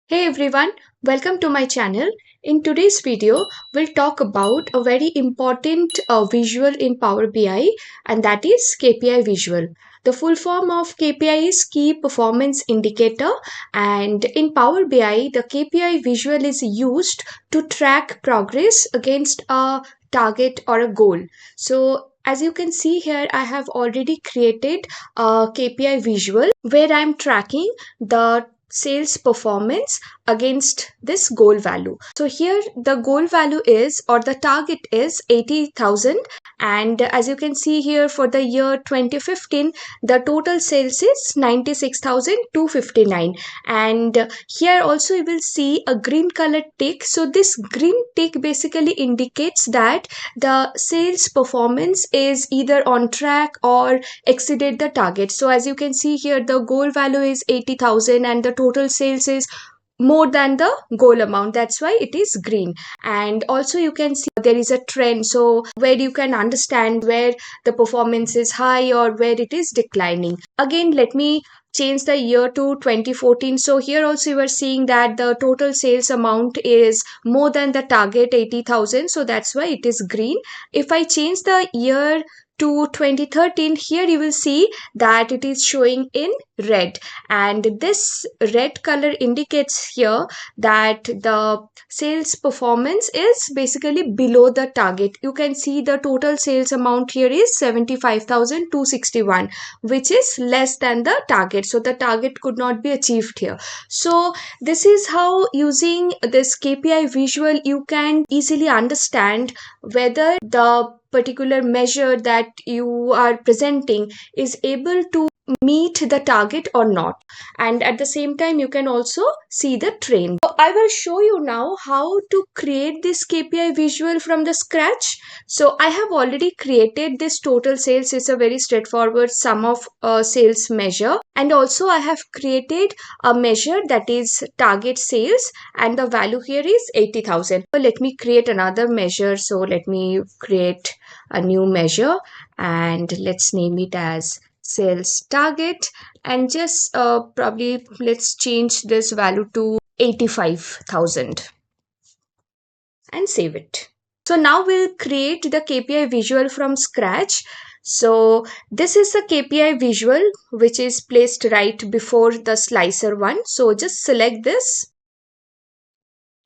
Hey everyone, welcome to my channel. In today's video, we'll talk about a very important visual in Power BI, and that is KPI Visual. The full form of KPI is Key Performance Indicator, and in Power BI, the KPI Visual is used to track progress against a target or a goal. So as you can see here, I have already created a KPI Visual where I'm tracking the sales performance against this goal value. So here the goal value is, or the target is 80,000, and as you can see here for the year 2015 the total sales is 96,259, and here also you will see a green colored tick. So this green tick basically indicates that the sales performance is either on track or exceeded the target. So as you can see here, the goal value is 80,000 and the total sales is more than the goal amount. That's why it is green. And also you can see there is a trend, so where you can understand where the performance is high or where it is declining. Again, let me change the year to 2014. So here also you are seeing that the total sales amount is more than the target 80,000, so that's why it is green. If I change the year to 2013, here you will see that it is showing in red, and this red color indicates here that the sales performance is basically below the target. You can see the total sales amount here is 75,261, which is less than the target, so the target could not be achieved here. So this is how, using this KPI visual, you can easily understand whether the particular measure that you are presenting is able to meet the target or not, and at the same time you can also see the trend. So I will show you now how to create this KPI visual from the scratch. So I have already created this total sales. It's a very straightforward sum of sales measure, and also I have created a measure that is target sales, and the value here is 80,000. So let me create another measure. So let me create a new measure and let's name it as sales target, and just probably let's change this value to 85,000 and save it. So now we'll create the KPI visual from scratch. So this is the KPI visual which is placed right before the slicer one. So just select this.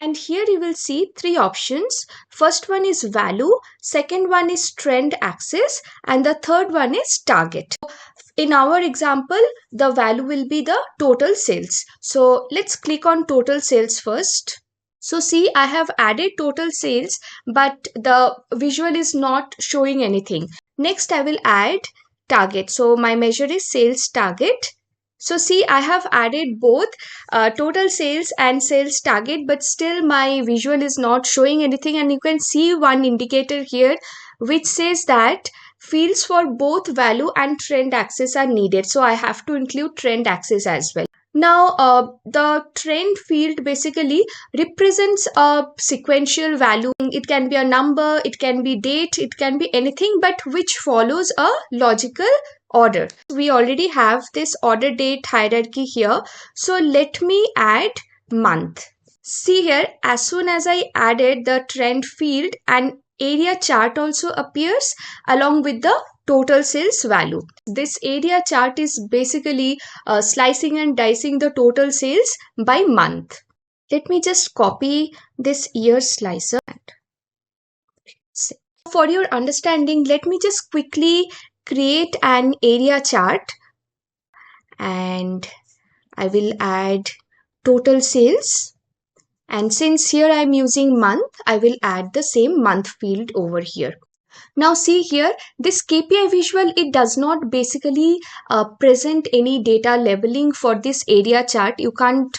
And here you will see three options. First one is value, second one is trend axis, and the third one is target. In our example, the value will be the total sales. So let's click on total sales first. So see, I have added total sales, but the visual is not showing anything. Next, I will add target. So my measure is sales target. So see, I have added both total sales and sales target, but still my visual is not showing anything. And you can see one indicator here which says that fields for both value and trend axis are needed. So I have to include trend axis as well. Now, the trend field basically represents a sequential value. It can be a number, it can be date, it can be anything, but which follows a logical order. We already have this order date hierarchy here. So let me add month. See here, as soon as I added the trend field, an area chart also appears along with the total sales value. This area chart is basically slicing and dicing the total sales by month. Let me just copy this year slicer. For your understanding, let me just quickly create an area chart, and I will add total sales. And since here I am using month, I will add the same month field over here. Now see here, this KPI visual, it does not basically present any data labeling for this area chart. You can't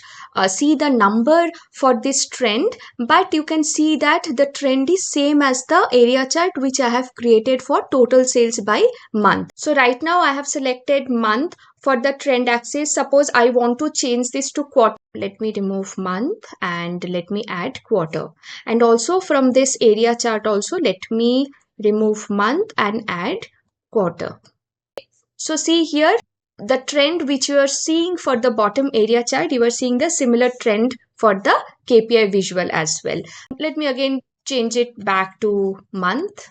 see the number for this trend, but you can see that the trend is same as the area chart which I have created for total sales by month. So right now I have selected month for the trend axis. Suppose I want to change this to quarter. Let me remove month and let me add quarter. And also from this area chart also, let me remove month and add quarter. So see here, the trend which you are seeing for the bottom area chart, you are seeing the similar trend for the KPI visual as well. Let me again change it back to month.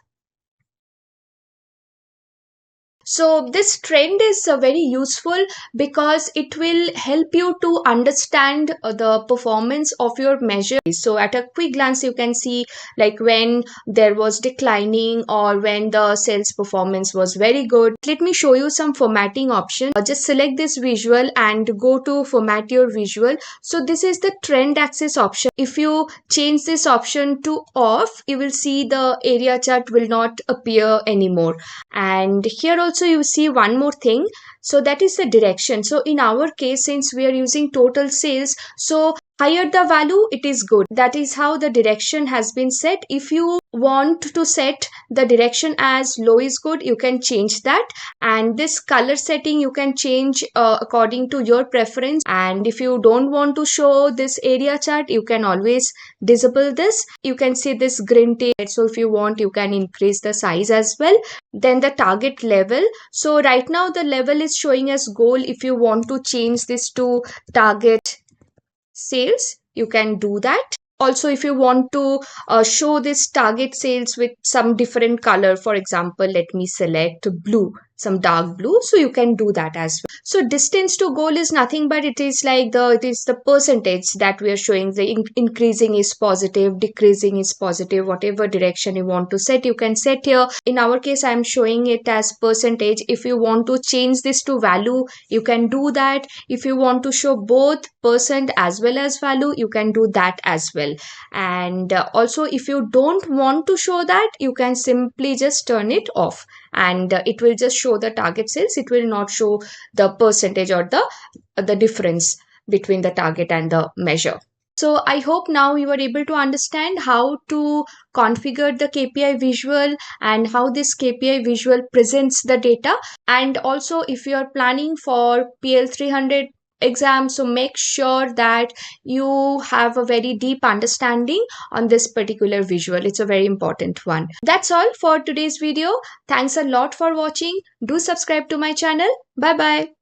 So this trend is very useful because it will help you to understand the performance of your measure. So at a quick glance, you can see like when there was declining or when the sales performance was very good. Let me show you some formatting options. Just select this visual and go to format your visual. So this is the trend axis option. If you change this option to off, you will see the area chart will not appear anymore. And here also you see one more thing, so that is the direction. So in our case, since we are using total sales, so higher the value, it is good. That is how the direction has been set. If you want to set the direction as low is good, you can change that, and this color setting you can change according to your preference. And if you don't want to show this area chart, you can always disable this. You can see this green tape, so if you want, you can increase the size as well. Then the target level, so right now the level is showing as goal. If you want to change this to target sales, you can do that. Also, if you want to show this target sales with some different color, for example, let me select blue, some dark blue, so you can do that as well. So distance to goal is nothing but it is the percentage that we are showing. The increasing is positive, decreasing is positive, whatever direction you want to set, you can set here. In our case, I am showing it as percentage. If you want to change this to value, you can do that. If you want to show both percent as well as value, you can do that as well. And also, if you don't want to show that, you can simply just turn it off, and it will just show the target sales. It will not show the percentage or the difference between the target and the measure. So I hope now you are able to understand how to configure the KPI visual and how this KPI visual presents the data. And also, if you are planning for PL 300 exam, so make sure that you have a very deep understanding on this particular visual. It's a very important one. That's all for today's video. Thanks a lot for watching. Do subscribe to my channel. Bye bye.